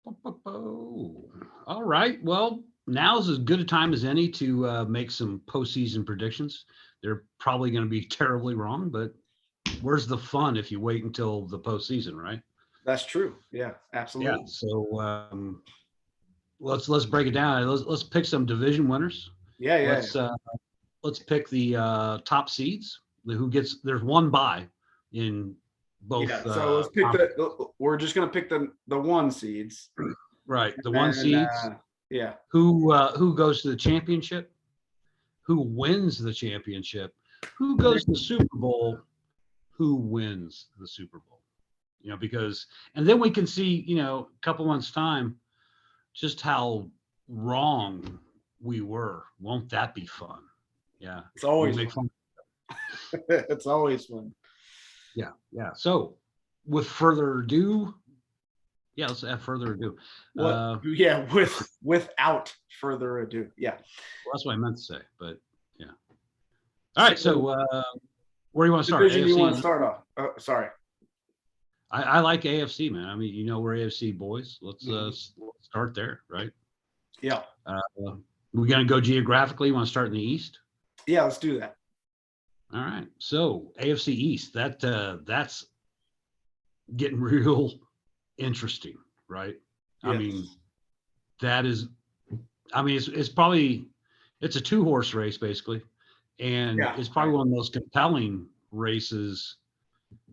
All right. Well, now's as good a time as any to make some postseason predictions. They're probably going to be terribly wrong, but where's the fun if you wait until the postseason, right? That's true. Yeah, Yeah. absolutely. So let's break it down. Let's pick some division winners. Yeah, yeah, yeah. Let's uh, let's pick the top seeds. Who gets there's one bye in both Yeah. So let's pick we're just gonna pick the one seeds, right, the one and seeds. yeah, Who goes to the championship? Who wins the championship? Who goes to the Super Bowl? Who wins the Super Bowl? Because and then we can see, a couple months time, just how wrong we were. Won't that be fun? Yeah, it's we always make fun. fun. It's always fun. Yeah, yeah. So, with further ado, yeah, let's have further ado. What? Yeah, without further ado. Yeah. Well, that's what I meant to say, but yeah. All right, so where do you want to start? Division you want to AFC. start off? Sorry. I like AFC, man. I mean, we're AFC boys. Let's start there, right? Yeah. We're gonna go geographically. You want to start in the East? Yeah, let's do that. All right. So AFC East, that's getting real interesting, right? Yes. I mean, that is, I mean, it's probably it's a two-horse race basically, and Yeah, it's probably one of the most compelling races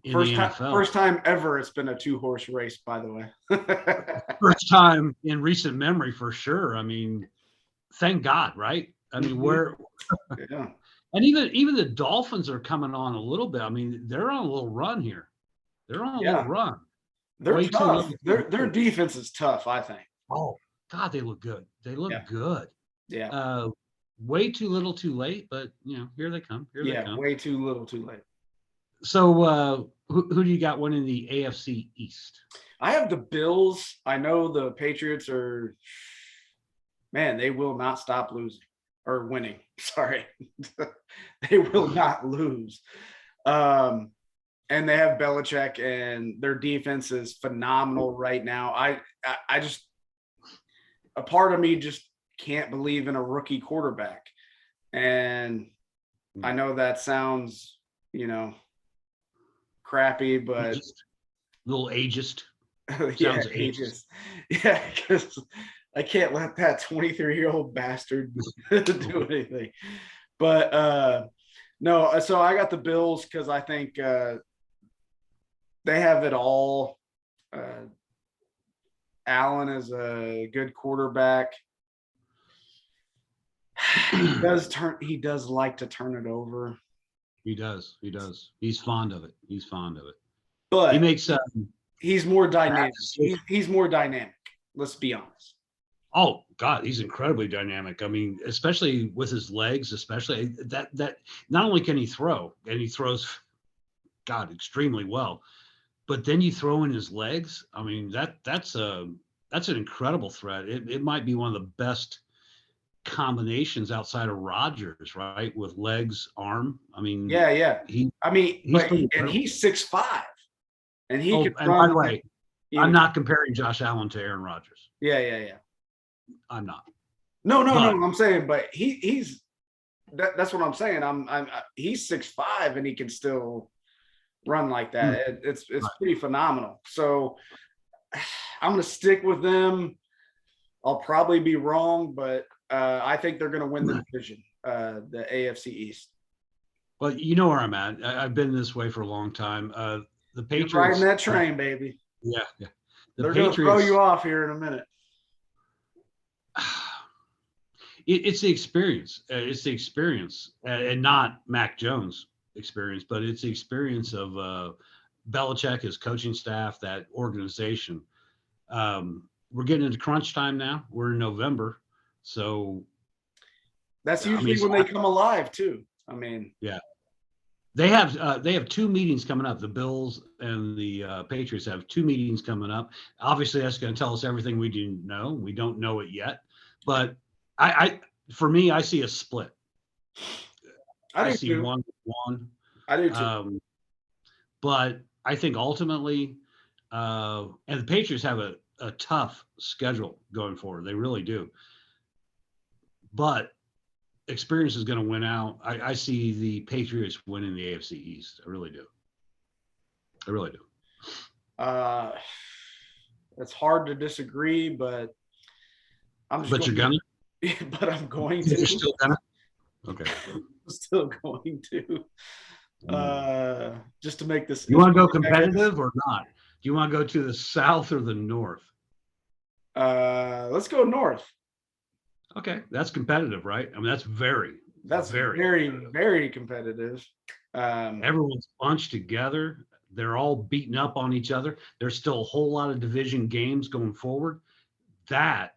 in the NFL. First time ever it's been a two-horse race, by the way. First time in recent memory for sure. I mean, thank God, right? I mean, Yeah. and even the Dolphins are coming on a little bit. I mean, they're on a little run here. They're on a little run. They're Way tough. too Their defense is tough, I think. Oh God, they look good. They look good. Yeah. Way too little, too late. But here they come. Here they come. Way too little, too late. So, who do you got winning the AFC East? I have the Bills. I know the Patriots are. Man, they will not stop losing or winning. Sorry, they will not lose. And they have Belichick, and their defense is phenomenal right now. I just, a part of me just can't believe in a rookie quarterback. And I know that sounds, crappy, but Ageist. Little ageist. yeah, ageist. Yeah, because I can't let that 23-year-old bastard do anything. But no, so I got the Bills because I think they have it all. Allen is a good quarterback. He does like to turn it over. He does. He's fond of it. But he makes he's more dynamic. He's more dynamic. Let's be honest. Oh God, he's incredibly dynamic. I mean, especially with his legs, especially that not only can he throw, and he throws, God, extremely well, but then you throw in his legs. I mean, that's an incredible threat. It might be one of the best combinations outside of Rodgers, right? With legs, arm. I mean, yeah. He's 6'5", and he could and run. By the way, I'm not comparing Josh Allen to Aaron Rodgers. Yeah. I'm not. No. I'm saying, but he's that's what I'm saying. He's 6'5", and he can still run like that. It's pretty phenomenal. So I'm going to stick with them. I'll probably be wrong, but I think they're going to win the division, the AFC East. Well, you know where I'm at. I've been this way for a long time. The Patriots. You're riding that train, baby. Yeah. They're going to throw you off here in a minute. It's the experience. It's the experience, and not Mac Jones' experience, but it's the experience of Belichick, his coaching staff, that organization. We're getting into crunch time now. We're in November, so that's usually when they come alive too. I mean, yeah, they have two meetings coming up. The Bills and the Patriots have two meetings coming up. Obviously, that's going to tell us everything we didn't know. We don't know it yet, but for me, I see a split. I see 1-1. I do too. But I think ultimately, and the Patriots have a a tough schedule going forward. They really do. But experience is going to win out. I see the Patriots winning the AFC East. I really do. I really do. It's hard to disagree, but But you're gonna. but I'm going You're to. still gonna. Okay. I'm still going to. Just to make this. You want to go competitive or not? Do you want to go to the South or the North? Let's go North. Okay, that's competitive, right? I mean, that's very very competitive. Everyone's bunched together. They're all beating up on each other. There's still a whole lot of division games going forward. That's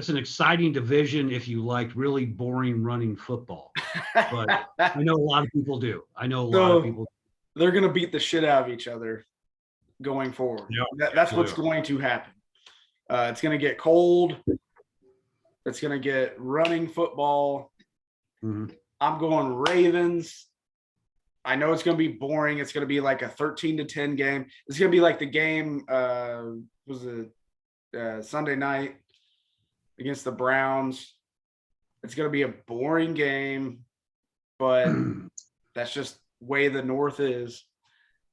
an exciting division if you like really boring running football. But I know a lot of people do. They're going to beat the shit out of each other going forward. That's what's going to happen. It's going to get cold. It's going to get running football. Mm-hmm. I'm going Ravens. I know it's going to be boring. It's going to be like a 13-10 game. It's going to be like the game Sunday night against the Browns. It's going to be a boring game, but that's just the way the North is.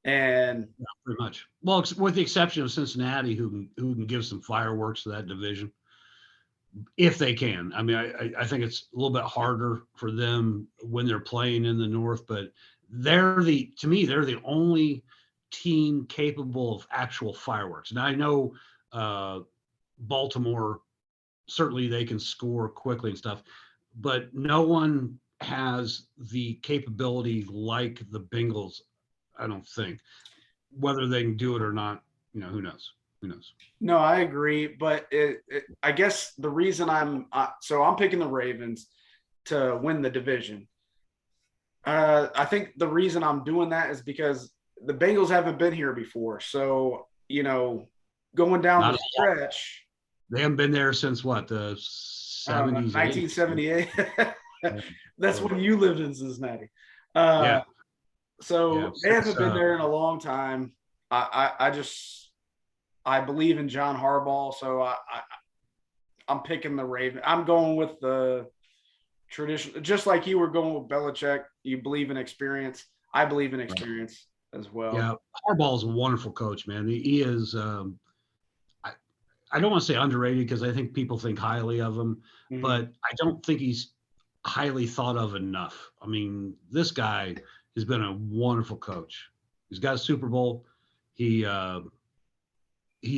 And pretty much. Well, with the exception of Cincinnati, who can give some fireworks to that division, if they can. I mean, I think it's a little bit harder for them when they're playing in the North, but to me, they're the only team capable of actual fireworks. And I know Baltimore, certainly they can score quickly and stuff, but no one has the capability like the Bengals, I don't think. Whether they can do it or not, who knows? Who knows? No, I agree, but I guess the reason I'm picking the Ravens to win the division. I think the reason I'm doing that is because the Bengals haven't been here before. So, going down the stretch. They haven't been there since what, the 70s? 1978. That's when you lived in Cincinnati. Yeah. So they haven't been there in a long time. I believe in John Harbaugh, so I'm picking the Ravens. I'm going with the tradition, just like you were going with Belichick. You believe in experience. I believe in experience as well. Yeah, Harbaugh is a wonderful coach, man. He is. I don't want to say underrated because I think people think highly of him, but I don't think he's highly thought of enough. I mean, this guy has been a wonderful coach. He's got a Super Bowl. He's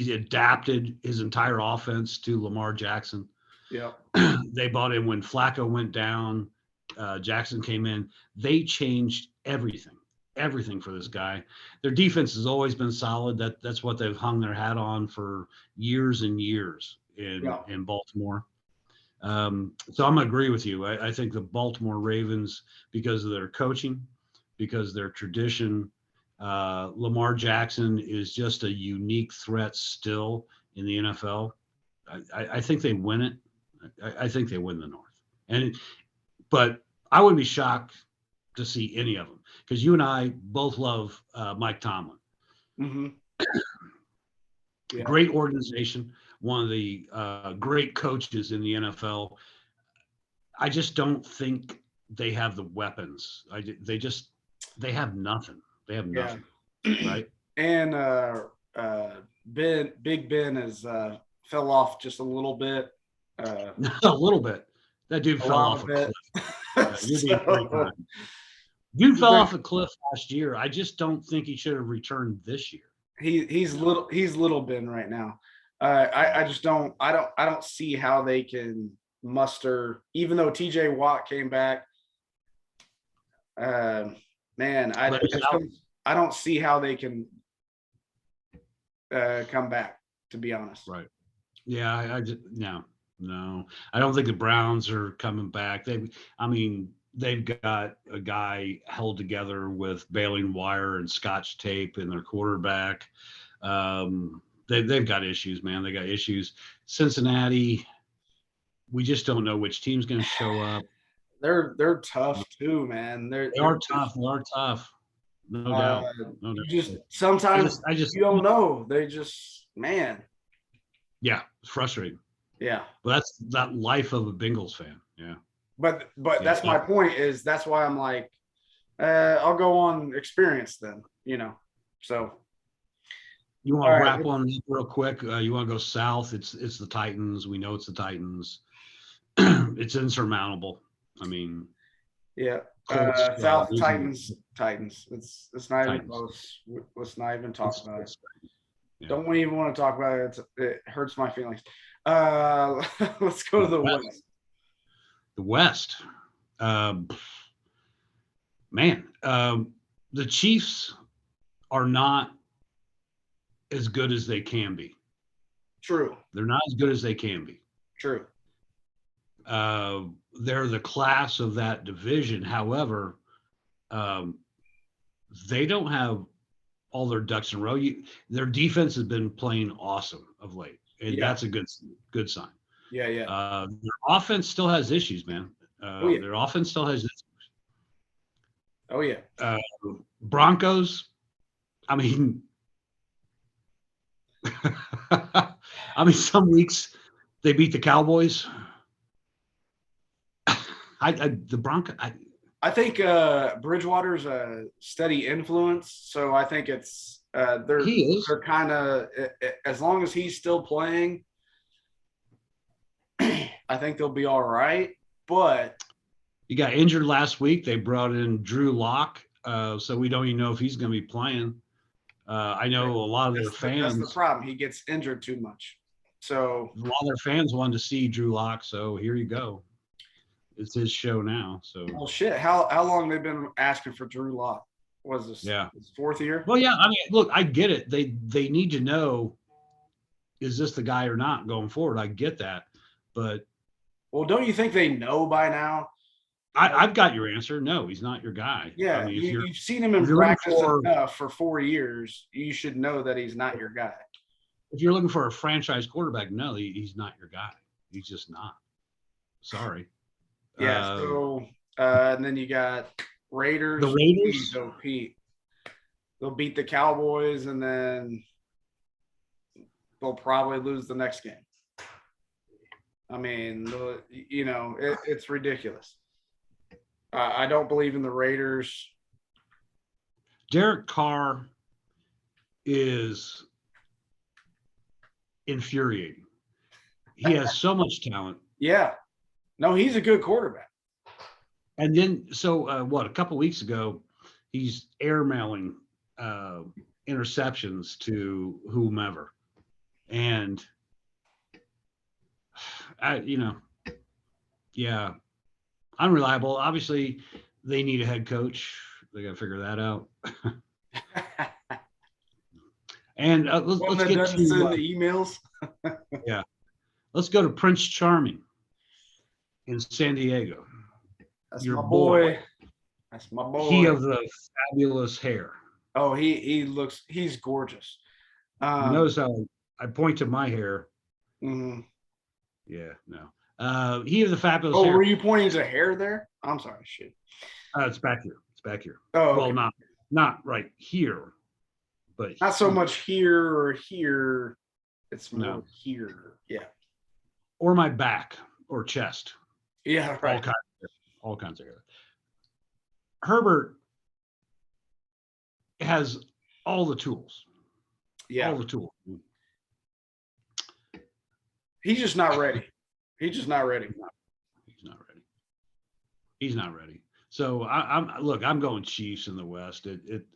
adapted his entire offense to Lamar Jackson. Yeah. They bought him when Flacco went down. Jackson came in. They changed everything for this guy. Their defense has always been solid. That's what they've hung their hat on for years and years in Baltimore. So I'm going to agree with you. I think the Baltimore Ravens, because of their coaching, because of their tradition, Lamar Jackson is just a unique threat still in the NFL. I think they win it. I think they win the North. But I wouldn't be shocked to see any of them because you and I both love Mike Tomlin. Mm-hmm. Yeah. Great organization, one of the great coaches in the NFL. I just don't think they have the weapons. They have nothing. They have nothing, right? And Big Ben has fell off just a little bit. A little bit. That dude fell off a cliff. You fell off a cliff last year. I just don't think he should have returned this year. He's little Ben right now. I don't see how they can muster, even though TJ Watt came back. Man, I don't see how they can come back, to be honest. Right. Yeah, I just no. I don't think the Browns are coming back. They've got a guy held together with baling wire and scotch tape in their quarterback. They've got issues, man. They got issues. Cincinnati, we just don't know which team's going to show up. They're tough too, man. They are tough. They are tough. No doubt. Sometimes you don't know. They just man. Yeah, it's frustrating. Yeah. But that's that life of a Bengals fan. Yeah. But Yeah. that's my point is that's why I'm like, I'll go on experience then, So You want all to right. wrap one up real quick? You want to go south? It's the Titans. We know it's the Titans. It's insurmountable. I mean, Yeah. Colts South losing Titans. It's not even Titans. close. Let's not even talk about it. Yeah. Don't even want to talk about it. It hurts my feelings. Let's go to the West. The West. Man, the Chiefs are not as good as they can be. True. They're not as good as they can be. True. They're the class of that division. However, they don't have all their ducks in a row. Their defense has been playing awesome of late, and that's a good sign. Yeah, yeah. Their offense still has issues, man. Their offense still has issues. Oh, yeah. Broncos, I mean, some weeks they beat the Cowboys. The Broncos. I think Bridgewater's a steady influence, so I think it's they're kind of, as long as he's still playing, I think they'll be all right. But he got injured last week. They brought in Drew Lock, so we don't even know if he's going to be playing. I know a lot of their fans. That's the problem. He gets injured too much. So a lot of their fans wanted to see Drew Lock. So here you go. It's his show now. So well, shit. How long they've been asking for Drew Lock? Was this his fourth year? Well, yeah. I mean, look, I get it. They need to know, is this the guy or not going forward? I get that, but well, don't you think they know by now? I've got your answer. No, he's not your guy. Yeah, I mean, you've seen him in practice enough for 4 years. You should know that he's not your guy. If you're looking for a franchise quarterback, no, he's not your guy. He's just not. Sorry. Yeah. So and then you got Raiders. The Raiders. They'll beat the Cowboys, and then they'll probably lose the next game. I mean, it's ridiculous. I don't believe in the Raiders. Derek Carr is infuriating. He has so much talent. Yeah. No, he's a good quarterback. And then, a couple weeks ago, he's airmailing interceptions to whomever. And, unreliable. Obviously, they need a head coach. They got to figure that out. And let's get to send the emails. Yeah, let's go to Prince Charming in San Diego. That's your boy. That's my boy. He of the fabulous hair. Oh, he's gorgeous. Notice how I point to my hair. Mm-hmm. Yeah, no. He of the fabulous hair. Oh, were you pointing to hair there? I'm sorry, shit. It's back here. It's back here. Oh, okay. Well, not right here, but not so much here or here. It's more here. Yeah. Or my back or chest. Yeah, right. All kinds of hair. Herbert has all the tools. Yeah. All the tools. He's just not ready. He's just not ready. He's not ready. So I'm going Chiefs in the West. It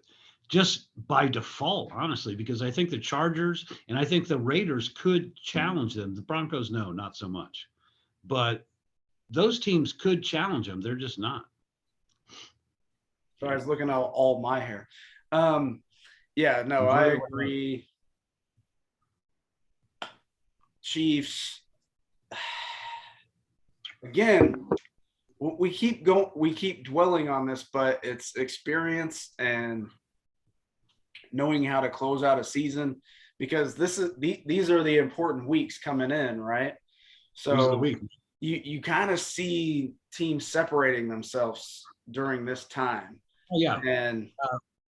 just by default, honestly, because I think the Chargers and I think the Raiders could challenge them. The Broncos, no, not so much. But those teams could challenge them. They're just not. So I was looking at all my hair. Yeah, no, I agree. Chiefs. Again, we keep dwelling on this, but it's experience and knowing how to close out a season, because these are the important weeks coming in, right? So you kind of see teams separating themselves during this time. Oh, yeah. And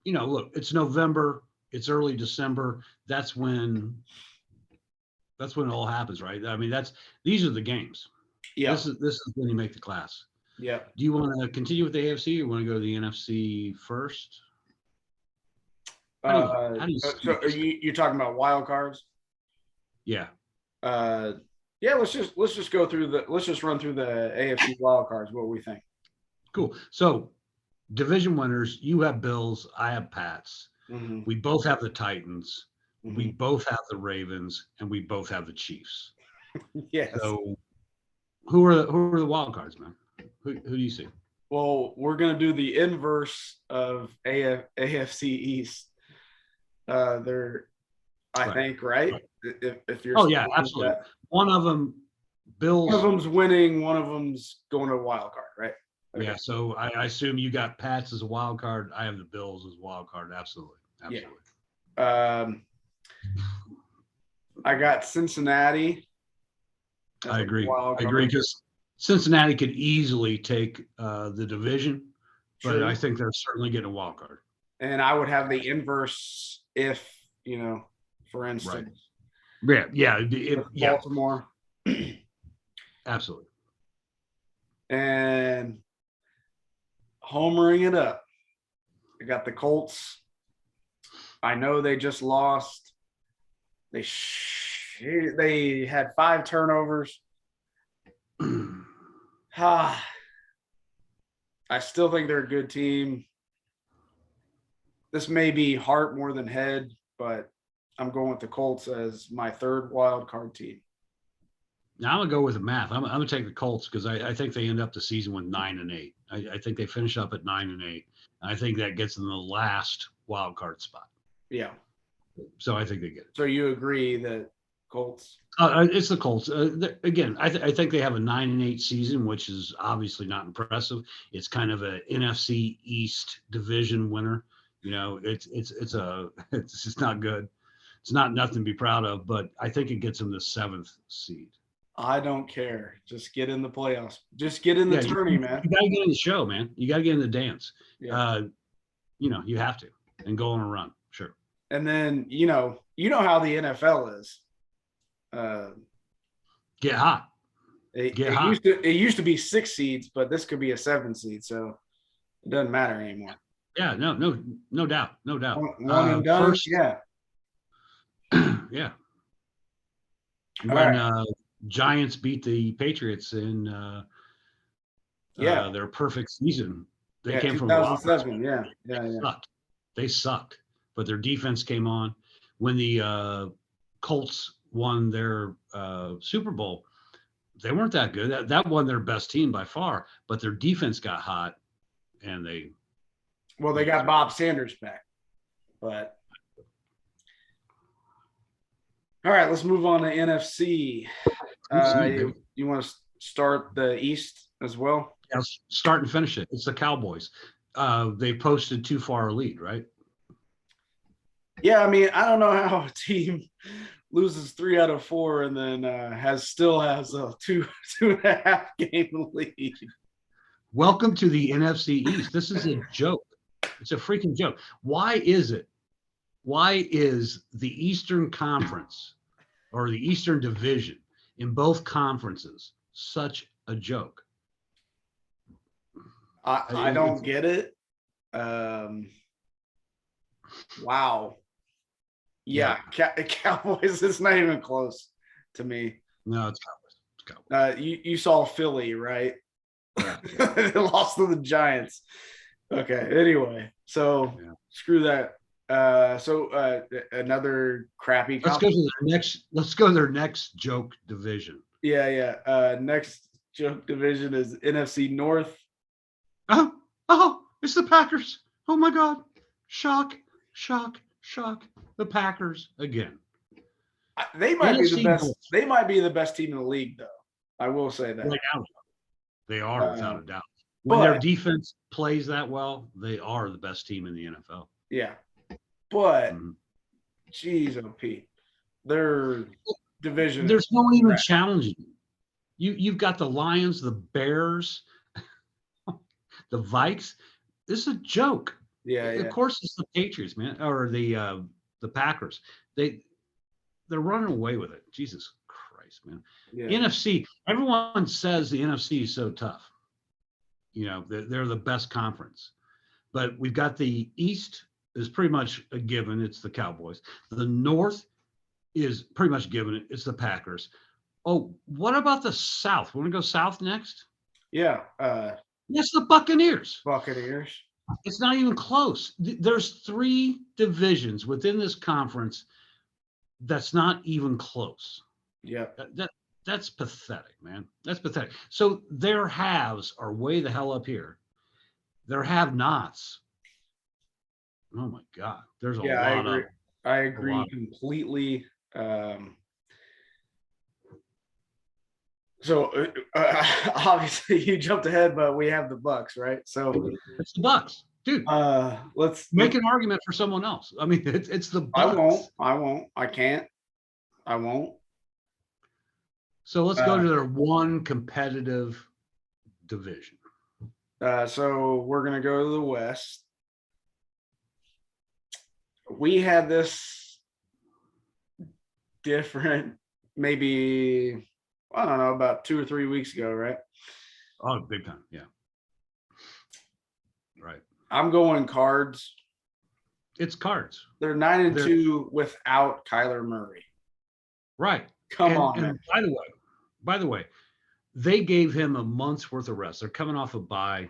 look, it's November, it's early December. That's when That's when it all happens, right? I mean, these are the games. Yeah. This is when you make the class. Yeah. Do you want to continue with the AFC or want to go to the NFC first? How do you see So are this? you're talking about wild cards? Yeah. Yeah, let's just run through the AFC wild cards, what we think. Cool. So division winners, you have Bills, I have Pats. Mm-hmm. We both have the Titans. Mm-hmm. We both have the Ravens, and we both have the Chiefs. Yes. So who are the wild cards, man? Who do you see? Well, we're gonna do the inverse of AFC East. They're, I think, right? If you're, oh yeah, absolutely. One of them, Bills. One of them's winning. One of them's going to a wild card, right? Okay. Yeah. So I assume you got Pats as a wild card. I have the Bills as a wild card. Absolutely. Yeah. I got Cincinnati. I agree. Because Cincinnati could easily take the division, but I think they're certainly getting a wild card. And I would have the inverse if, for instance. Right. Yeah. Baltimore. Absolutely. And homering it up, I got the Colts. I know they just lost. They had 5 turnovers. I still think they're a good team. This may be heart more than head, but I'm going with the Colts as my third wild card team. Now I'm gonna go with the math. I'm gonna take the Colts because I think they end up the season with 9-8. I think they finish up at 9-8. I think that gets them the last wild card spot. Yeah. So I think they get it. So you agree that Colts? It's the Colts. Again, I think they have a 9-8 season, which is obviously not impressive. It's kind of a NFC East division winner. It's just not good. It's not nothing to be proud of, but I think it gets them the 7th seed. I don't care. Just get in the playoffs. Just get in the tourney, man. You gotta get in the show, man. You gotta get in the dance. Yeah. You have to and go on a run. Sure. And then you know how the NFL is. Get hot. It used to be 6 seeds, but this could be a 7 seed, so it doesn't matter anymore. Yeah, no doubt. One and done. First, yeah. Yeah. When Giants beat the Patriots in their perfect season, they came 2007. from They sucked, but their defense came on. When the Colts won their Super Bowl, they weren't that good. That wasn't their best team by far, but their defense got hot, and they got Bob Sanders back. But all right, let's move on to NFC. You want to start the East as well? Yeah, start and finish it. It's the Cowboys. They posted too far a lead, right? Yeah, I mean, I don't know how a team loses 3 out of 4 and then still has a 2.5 game lead. Welcome to the NFC East. This is a joke. It's a freaking joke. Why is it? Why is the Eastern Conference or the Eastern Division in both conferences such a joke? I don't get it. Wow. Yeah. Cowboys, it's not even close to me. No, it's Cowboys. You saw Philly, right? Yeah. They lost to the Giants. Okay. Anyway, so screw that. Another crappy. Let's go to their next joke division. Yeah. Next joke division is NFC North. Oh, it's the Packers. Oh my God. Shock. The Packers again. They might be the best. They might be the best team in the league, though. I will say that. They are without a doubt. When their defense plays that well, they are the best team in the NFL. Yeah. But, geez, Pete, their division. There's no one even challenging you. You've got the Lions, the Bears, the Vikes. This is a joke. Yeah. Of course, it's the Patriots, man, or the Packers. they're running away with it. Jesus Christ, man. Yeah. NFC, everyone says the NFC is so tough. You know, they're the best conference. But we've got the East is pretty much a given. It's the Cowboys. The North is pretty much given. It's the Packers. Oh, what about the South? Want to go South next? Yeah. Yes, the Buccaneers. Buccaneers. It's not even close. There's 3 divisions within this conference that's not even close. Yeah. That's pathetic, man. That's pathetic. So their haves are way the hell up here. Their have-nots. Oh my God, there's a Yeah, lot of. I agree completely. So obviously you jumped ahead, but we have the Bucks, right? So It's the Bucks, dude. Let's make an argument for someone else. I mean, it's the Bucks. I won't. I can't. I won't. So let's go to their one competitive division. So we're gonna go to the West. We had this different, maybe, I don't know, about 2 or 3 weeks ago, right? Oh, big time, yeah. Right. I'm going Cards. It's Cards. They're 9-2 without Kyler Murray. Right. Come on. And by the way, they gave him a month's worth of rest. They're coming off a bye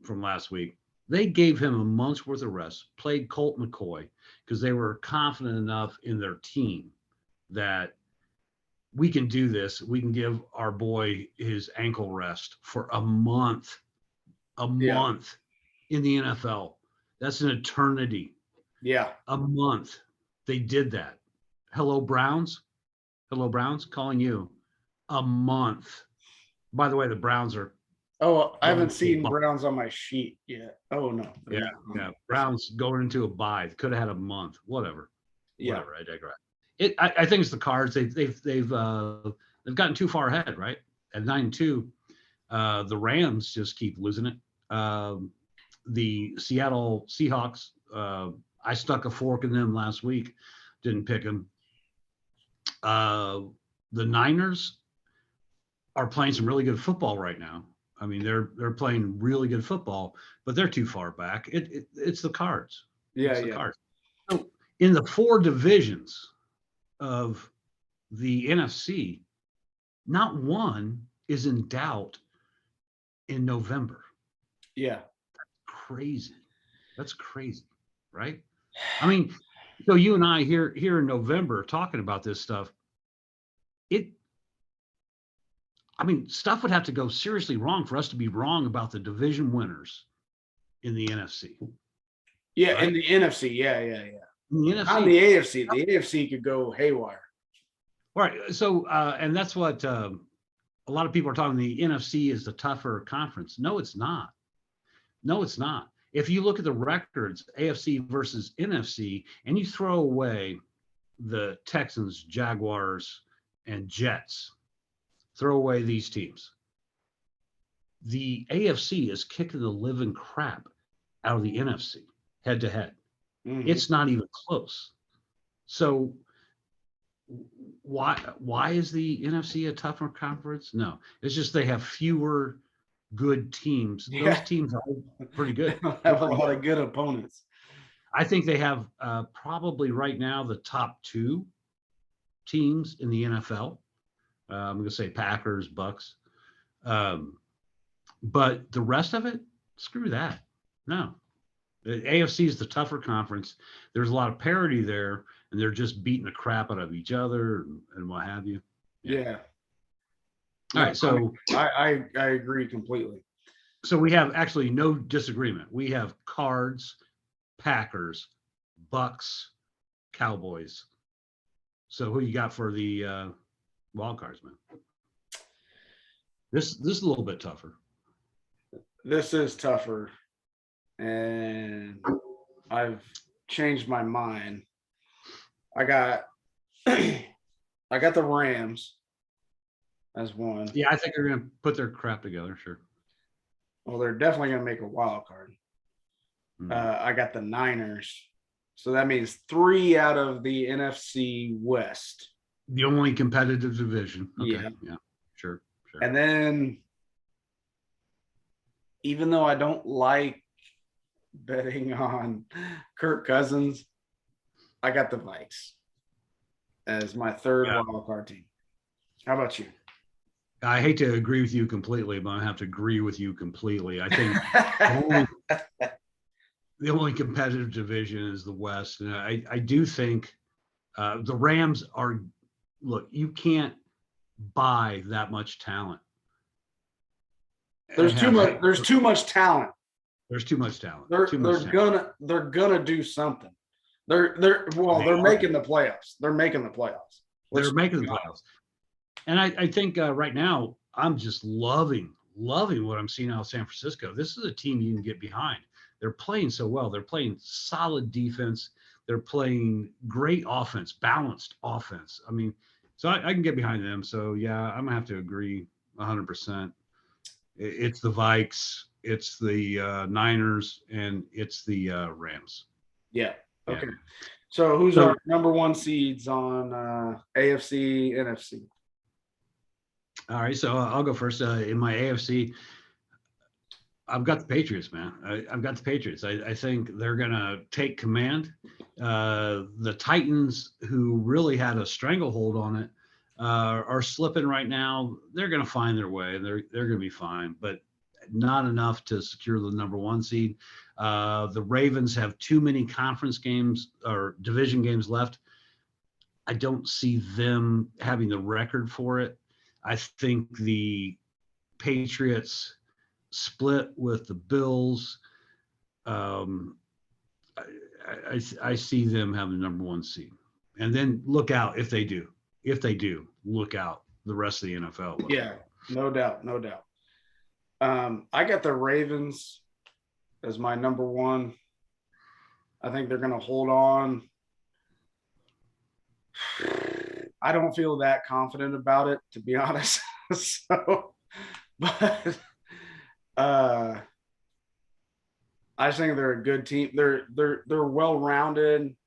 from last week. They gave him a month's worth of rest, played Colt McCoy, because they were confident enough in their team that we can do this. We can give our boy his ankle rest for a month in the NFL. That's an eternity. Yeah. A month. They did that. Hello, Browns, calling you. A month. By the way, the Browns are. Oh, I haven't seen Browns on my sheet yet. Oh, no. Yeah. Browns going into a bye. Could have had a month. Whatever. Yeah. Whatever. I digress. I think it's the Cards. They've gotten too far ahead, right? At 9-2, the Rams just keep losing it. The Seattle Seahawks. I stuck a fork in them last week. Didn't pick them. The Niners are playing some really good football right now. I mean, they're playing really good football, but they're too far back. It's the Cards. Yeah, it's the Cards. So in the 4 divisions of the NFC, not one is in doubt in November. Yeah. That's crazy, right? I mean, so you and I here in November talking about this stuff, stuff would have to go seriously wrong for us to be wrong about the division winners in the NFC. Yeah, right? In the NFC, yeah. In the NFC. On the AFC, the AFC could go haywire. Right. So, and that's what a lot of people are talking. The NFC is the tougher conference. No, it's not. If you look at the records, AFC versus NFC, and you throw away the Texans, Jaguars, and Jets, throw away these teams, the AFC is kicking the living crap out of the NFC head to head. Mm-hmm. It's not even close. So why is the NFC a tougher conference? No, it's just they have fewer good teams. Yeah. Those teams are pretty good. Have a lot of good opponents. I think they have probably right now the top 2 teams in the NFL. I'm going to say Packers, Bucks. But the rest of it, screw that. No. The AFC is the tougher conference. There's a lot of parity there, and they're just beating the crap out of each other and what have you. Yeah. All right, so I agree completely. So we have actually no disagreement. We have Cards, Packers, Bucks, Cowboys. So who you got for the Wildcards, man? This is a little bit tougher. This is tougher, and I've changed my mind. I got the Rams as one. Yeah, I think they're going to put their crap together, sure. Well, they're definitely going to make a wild card. I got the Niners So that means 3 out of the NFC West. The only competitive division. Okay. Yeah. Yeah. Sure. And then, even though I don't like betting on Kirk Cousins, I got the Vikes as my third wild card team. How about you? I hate to agree with you completely, but I have to agree with you completely. I think the only competitive division is the West. And I do think the Rams are, look, you can't buy that much talent. There's too much. There's too much talent. There's too much talent. They're gonna do something. They're making the playoffs. They're making the playoffs. They're making the playoffs. And I think right now I'm just loving what I'm seeing out of San Francisco. This is a team you can get behind. They're playing so well. They're playing solid defense. They're playing great offense, balanced offense. I mean, so I can get behind them. So yeah, I'm gonna have to agree 100%. It's the Vikes, it's the Niners, and it's the Rams. Yeah. Okay. Yeah. So who's our number 1 seeds on AFC, NFC? All right, so I'll go first. In my AFC, I've got the Patriots, man. I've got the Patriots. I think they're going to take command. The Titans, who really had a stranglehold on it, are slipping right now. They're going to find their way. They're going to be fine, but not enough to secure the number 1 seed. The Ravens have too many conference games or division games left. I don't see them having the record for it. I think the Patriots split with the Bills. I see them having the number 1 seed, and then look out if they do. If they do, look out the rest of the NFL. Yeah, no doubt. I got the Ravens as my number 1. I think they're going to hold on. I don't feel that confident about it, to be honest. But I just think they're a good team. They're well-rounded.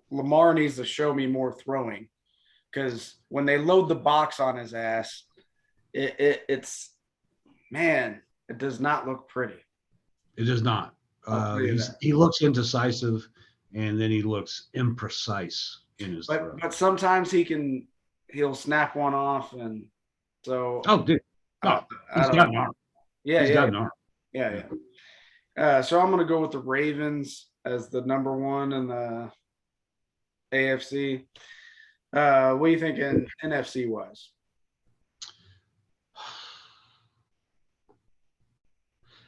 Lamar needs to show me more throwing, because when they load the box on his ass, it's man, it does not look pretty. It does not. He looks indecisive, and then he looks imprecise in his throw. But sometimes he'll snap one off, and so. Oh, dude. No, he's got an arm. Yeah, he's got an arm. Yeah. So I'm going to go with the Ravens as the number 1 in the AFC. What do you think in NFC wise?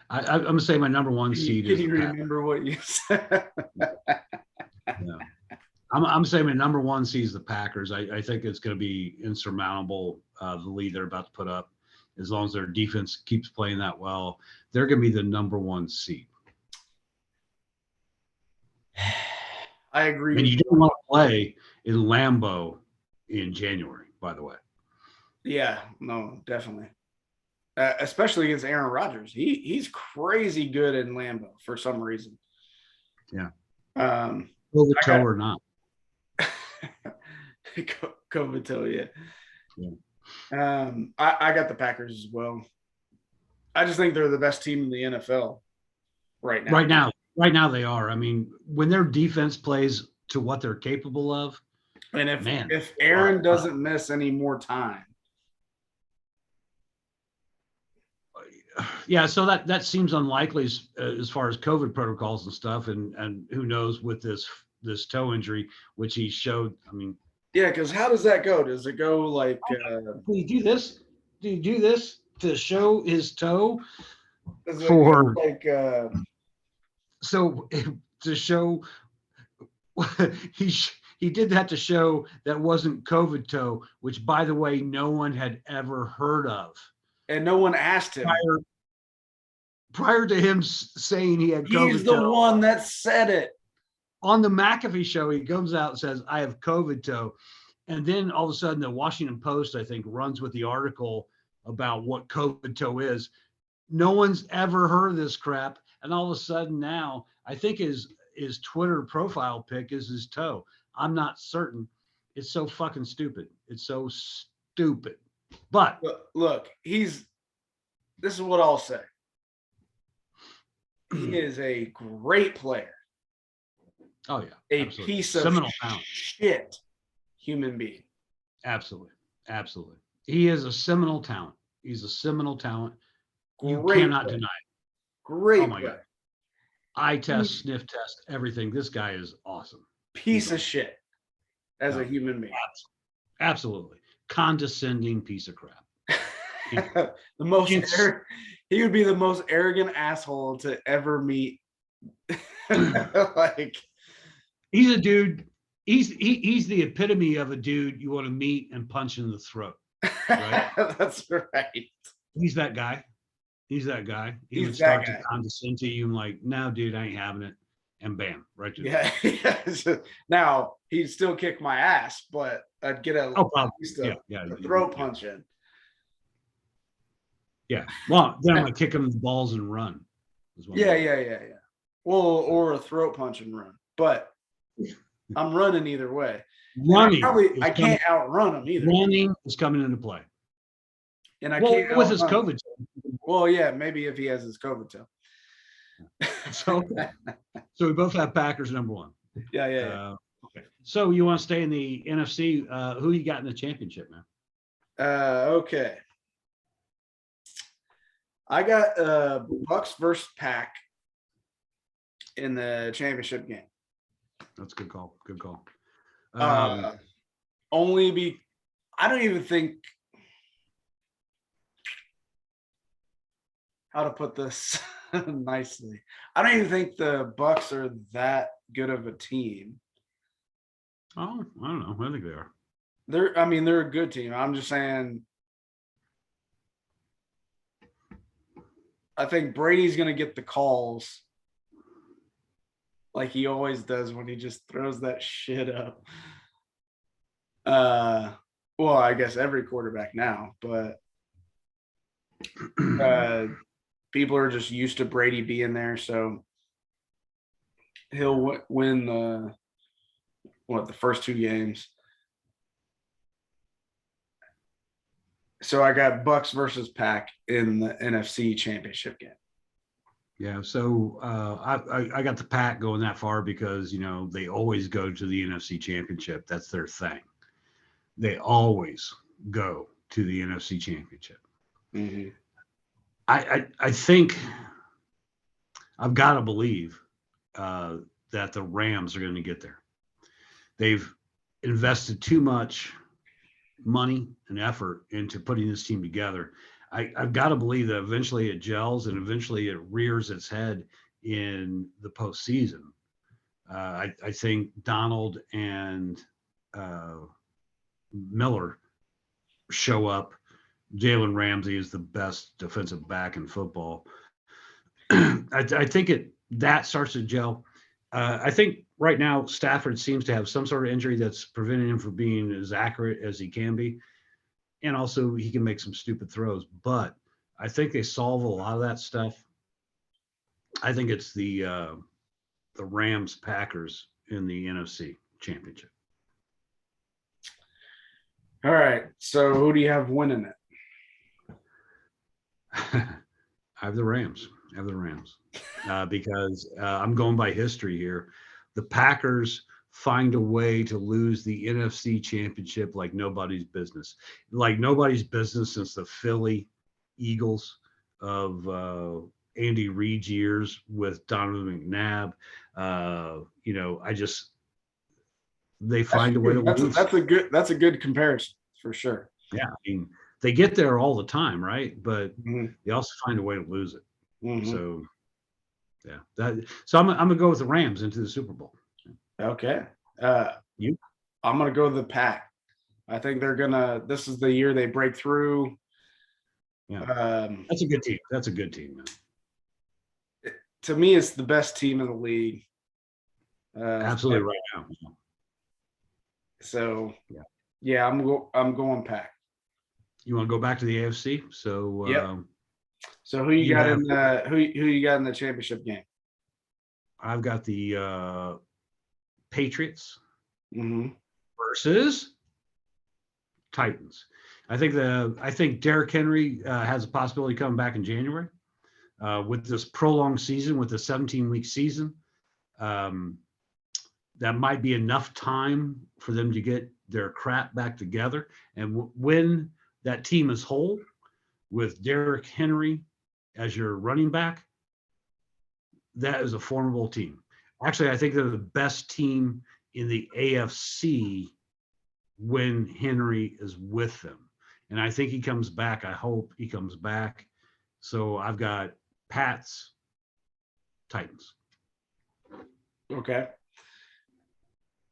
I'm going to say my number 1 seed is. Can you remember what you said? No. I'm saying my number 1 seed is the Packers. I think it's going to be insurmountable, the lead they're about to put up. As long as their defense keeps playing that well, they're going to be the number 1 seed. I agree. And you don't want to play in Lambeau in January, by the way. Yeah, no, definitely. Especially against Aaron Rodgers. He's crazy good in Lambeau for some reason. Yeah. COVID toe or not. COVID toe, yeah. I got the Packers as well. I just think they're the best team in the NFL right now. Right now they are. I mean, when their defense plays to what they're capable of, and if Aaron doesn't miss any more time. Yeah, so that seems unlikely as far as COVID protocols and stuff, and who knows with this toe injury, which he showed. I mean, yeah, because how does that go? Does it go like? Do you do this? Do you do this to show his toe? For like. So to show he did that to show that wasn't COVID toe, which, by the way, no one had ever heard of. And no one asked him. Prior to him saying he had COVID toe. He's the one that said it. On the McAfee show, he comes out and says, I have COVID toe. And then all of a sudden, the Washington Post, I think, runs with the article about what COVID toe is. No one's ever heard of this crap. And all of a sudden now, I think his his Twitter profile pic is his toe. I'm not certain. It's so fucking stupid. It's so stupid. But look, this is what I'll say. He is a great player. Oh yeah, a absolutely. piece of Seminal talent. shit human being. Absolutely, absolutely. He is a seminal talent. He's a seminal talent. You Great cannot player. deny it. Great Oh my player. god. Eye test, sniff test, everything. This guy is awesome. Piece of shit as a human being. Absolutely. Condescending piece of crap. He would be the most arrogant asshole to ever meet. Like, he's a dude. He's the epitome of a dude you want to meet and punch in the throat. Right? That's right. He's that guy. He's that guy. He would start to condescend to you and like, no, dude, I ain't having it. And bam, right to the Now he'd still kick my ass, but I'd get a throat punch in. Yeah. Well, then I'm gonna kick him in the balls and run. Yeah. Well, or a throat punch and run. But I'm running either way. Running. I can't outrun him either. Running is coming into play. And I can't with his COVID. Well, yeah, maybe if he has his COVID tail. So we both have Packers number one. Yeah. Okay. So you want to stay in the NFC? Who you got in the championship, man? Okay. I got Bucks versus Pack in the championship game. That's a good call. Good call. I don't even think how to put this nicely. I don't even think the Bucks are that good of a team. Oh, I don't know. I think they are. They're a good team. I'm just saying I think Brady's going to get the calls like he always does when he just throws that shit up. Well, I guess every quarterback now, but people are just used to Brady being there, so he'll win the first two games. So I got Bucks versus Pack in the NFC Championship game. Yeah, so I got the Pack going that far because they always go to the NFC Championship. That's their thing. They always go to the NFC Championship. Mm-hmm. I think I've got to believe that the Rams are going to get there. They've invested too much money and effort into putting this team together. I've got to believe that eventually it gels and eventually it rears its head in the postseason. I think Donald and Miller show up. Jalen Ramsey is the best defensive back in football. I think that starts to gel. I think right now Stafford seems to have some sort of injury that's preventing him from being as accurate as he can be. And also he can make some stupid throws. But I think they solve a lot of that stuff. I think it's the Rams Packers in the NFC Championship. All right. So who do you have winning it? I have the Rams. Because I'm going by history here. The Packers find a way to lose the NFC Championship like nobody's business. Like nobody's business since the Philly Eagles of Andy Reid's years with Donovan McNabb. They find a way to lose. That's a good comparison for sure. Yeah, they get there all the time, right? But they also find a way to lose it. Mm-hmm. So, yeah. So I'm gonna go with the Rams into the Super Bowl. Okay. You? I'm gonna go with the Pack. I think this is the year they break through. Yeah. That's a good team. That's a good team, man. To me, it's the best team in the league. Absolutely right now. So yeah, I'm going Pack. You want to go back to the AFC? So So who you got in the championship game? I've got the Patriots Mm-hmm. versus Titans. I think Derrick Henry has a possibility coming back in January with this prolonged season, with the 17-week season. That might be enough time for them to get their crap back together. And when that team is whole, with Derrick Henry as your running back, that is a formidable team. Actually, I think they're the best team in the AFC when Henry is with them. And I think he comes back. I hope he comes back. So I've got Pats, Titans. Okay.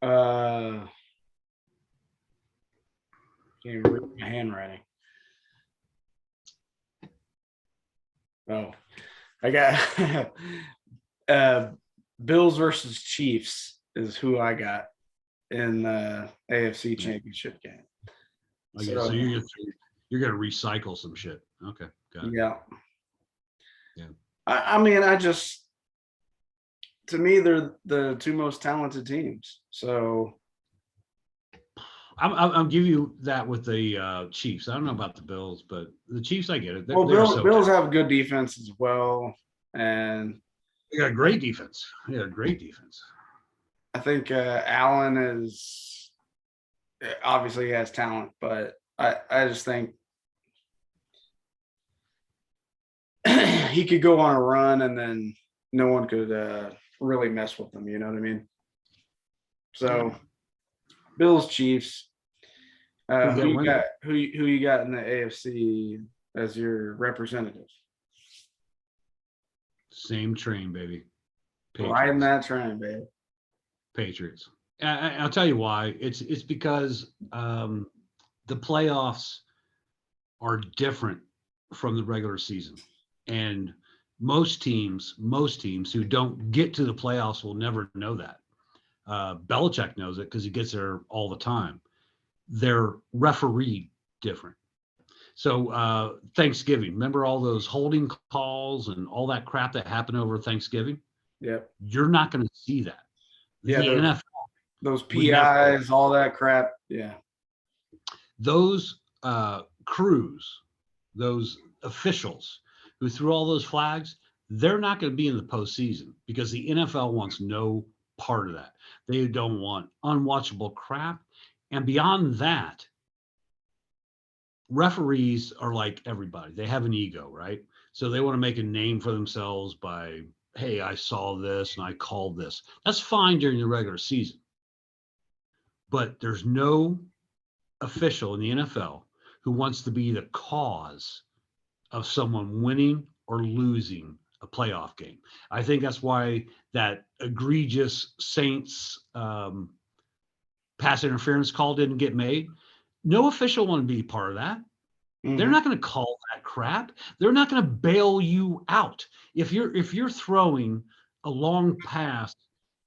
Can't even read my handwriting. Oh, I got Bills versus Chiefs is who I got in the AFC Championship game. Okay, so you're gonna recycle some shit. Okay, got it. Yeah. Yeah. I mean, to me, they're the two most talented teams. So I'll give you that with the Chiefs. I don't know about the Bills, but the Chiefs, I get it. Bills have good defense as well, and they got a great defense. They got a great defense. I think Allen is obviously he has talent, but I just think he could go on a run and then no one could really mess with him. You know what I mean? So Bills, Chiefs. Who you got? Who you got in the AFC as your representative? Same train, baby. Riding that train, baby. Patriots. I'll tell you why. It's because the playoffs are different from the regular season, and most teams who don't get to the playoffs will never know that. Belichick knows it because he gets there all the time. They're refereed different. So Thanksgiving, remember all those holding calls and all that crap that happened over Thanksgiving? Yep. You're not going to see that. Yeah, the NFL, those PIs, all that crap. Yeah. Those crews, those officials who threw all those flags, they're not going to be in the postseason because the NFL wants no part of that. They don't want unwatchable crap. And beyond that, referees are like everybody. They have an ego, right? So they want to make a name for themselves by, hey, I saw this and I called this. That's fine during the regular season. But there's no official in the NFL who wants to be the cause of someone winning or losing a playoff game. I think that's why that egregious Saints pass interference call didn't get made. No official want to be part of that. Mm-hmm. They're not going to call that crap. They're not going to bail you out. If you're throwing a long pass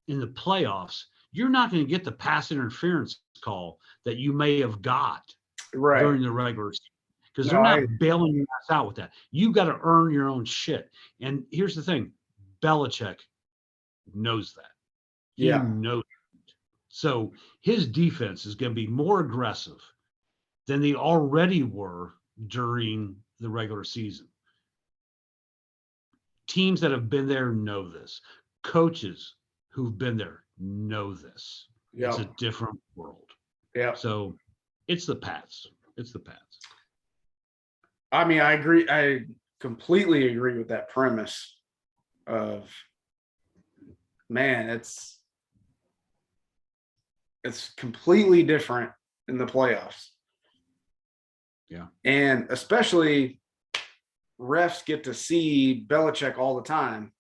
in the playoffs, you're not going to get the pass interference call that you may have got during the regular season because they're not bailing you out with that. You got to earn your own shit. And here's the thing, Belichick knows that. He knows it. So his defense is going to be more aggressive than they already were during the regular season. Teams that have been there know this. Coaches who've been there know this. Yep. It's a different world. Yeah. So it's the Pats. It's the Pats. I mean, I agree. I completely agree with that premise of, man, it's completely different in the playoffs. Yeah. And especially refs get to see Belichick all the time.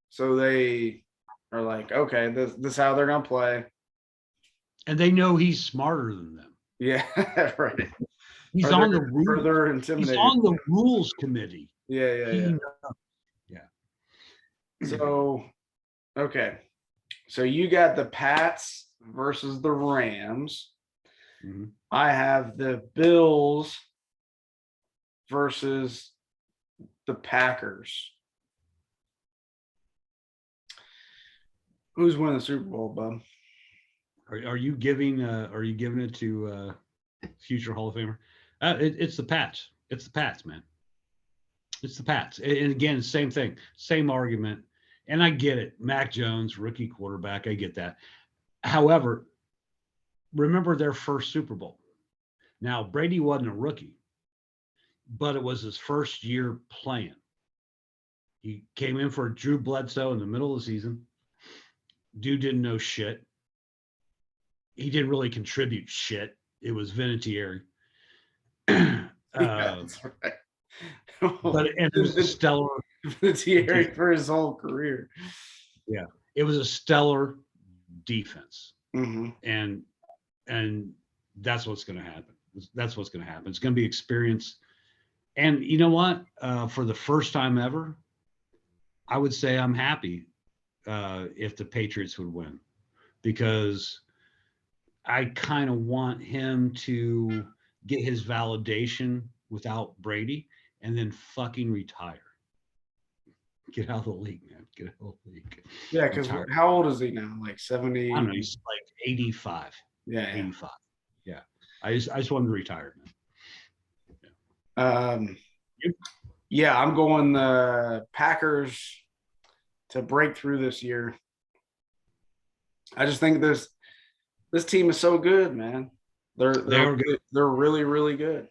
So they are like, okay, this is how they're going to play. And they know he's smarter than them. Yeah, right. He's on the rules. He's on the rules committee. Yeah. Yeah. So, okay. So you got the Pats versus the Rams. Mm-hmm. I have the Bills versus the Packers. Who's winning the Super Bowl, bub? Are you giving it to future Hall of Famer? It's the Pats. It's the Pats, man. It's the Pats. And again, same thing, same argument. And I get it. Mac Jones, rookie quarterback. I get that. However, remember their first Super Bowl. Now, Brady wasn't a rookie, but it was his first year playing. He came in for Drew Bledsoe in the middle of the season. Dude didn't know shit. He didn't really contribute shit. It was Vinatieri. That's right. But it was a stellar Vinatieri for his whole career. Yeah, it was a stellar defense, Mm-hmm. and that's what's going to happen. That's what's going to happen. It's going to be experience, and you know what? For the first time ever, I would say I'm happy if the Patriots would win, because I kind of want him to get his validation without Brady and then fucking retire. Get out of the league, man. Get out of the league. Yeah, because how old is he now? Like 70? I don't know. He's like 85. Yeah, 85. Yeah. I just wanted to retire, man. Yeah, I'm going the Packers to break through this year. I just think this team is so good, man. They're good. They're really, really good.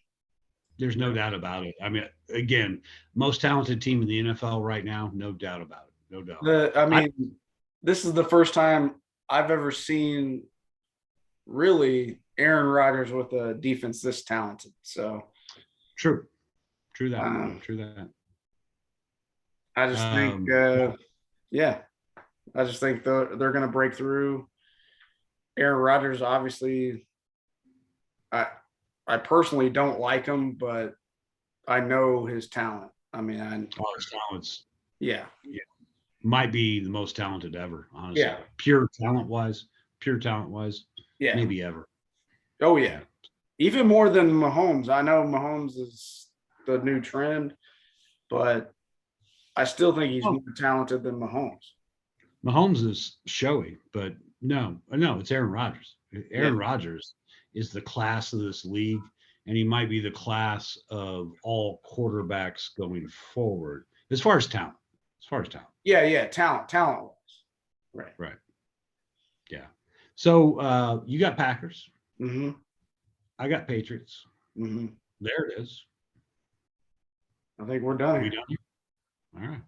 There's no doubt about it. I mean, again, most talented team in the NFL right now, no doubt about it. No doubt. This is the first time I've ever seen really Aaron Rodgers with a defense this talented. So true that. I just think, I just think they're going to break through. Aaron Rodgers, obviously, I personally don't like him, but I know his talent. I mean, his talents. Yeah. Might be the most talented ever, honestly. Yeah. Pure talent wise. Yeah. Maybe ever. Oh, yeah. Even more than Mahomes. I know Mahomes is the new trend, but I still think he's more talented than Mahomes. Mahomes is showy, but no, it's Aaron Rodgers. Aaron Rodgers is the class of this league, and he might be the class of all quarterbacks going forward as far as talent. Yeah, talent-wise. Right. Yeah. So you got Packers. Mm-hmm. I got Patriots. Mm-hmm. There it is. I think we're done. Are we done? All right.